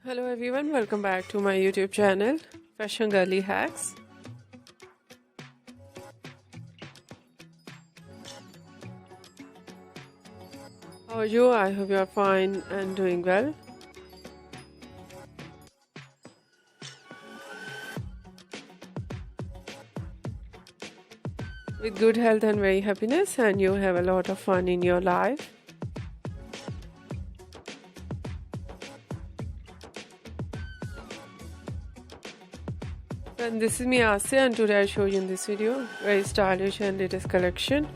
Hello everyone, welcome back to my YouTube channel Fashion Girly Hacks. How are you? I hope you are fine and doing well. With good health and very happiness, and you have a lot of fun in your life. And this is me Asya, and today I show you in this video very stylish and latest collection.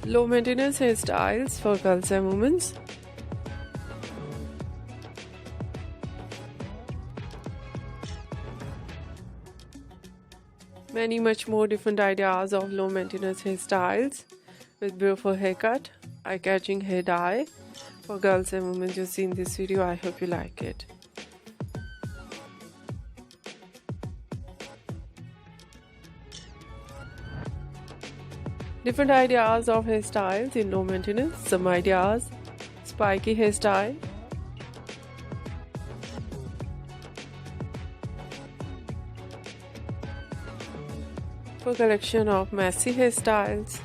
Low maintenance hairstyles for girls and women. Much more different ideas of low maintenance hairstyles with beautiful haircut, eye-catching hair dye for girls and women you see in this video. I hope you like it. Different ideas of hairstyles in low maintenance. Some ideas: spiky hairstyle, for collection of messy hairstyles,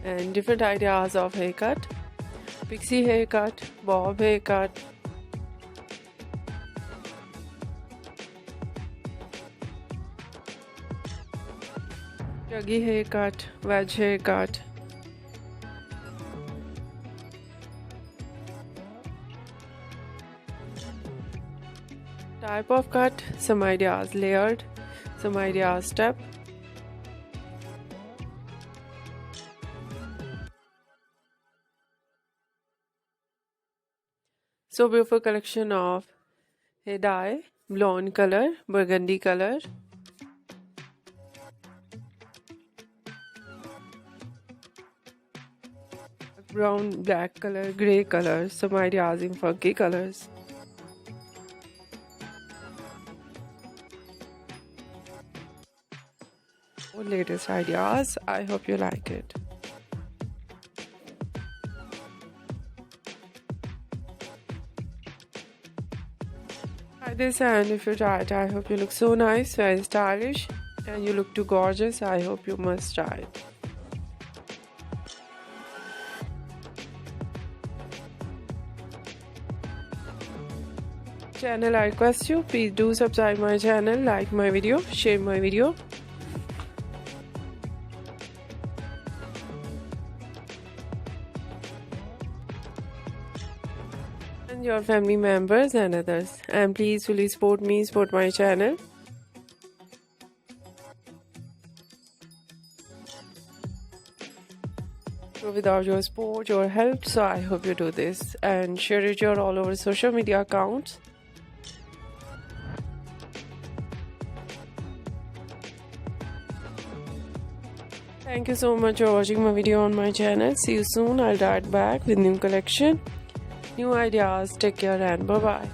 and different ideas of haircut: pixie haircut, bob haircut, juggy haircut, wedge haircut, type of cut, some ideas layered, some ideas step, so beautiful collection of hair dye: blonde color, burgundy color, brown, black color, gray color, some ideas in funky colors. Latest ideas. I hope you like it. Try this, and if you try it, I hope you look so nice, very stylish, and you look too gorgeous. I hope you must try it. Channel, I request you, please do subscribe my channel, like my video, share my video. And your family members and others, and please fully support me, support my channel. So without your support, your help, so I hope you do this and share it your all over social media accounts. Thank you so much for watching my video on my channel. See you soon. I'll be right back with new collection, new ideas. Take care and bye bye.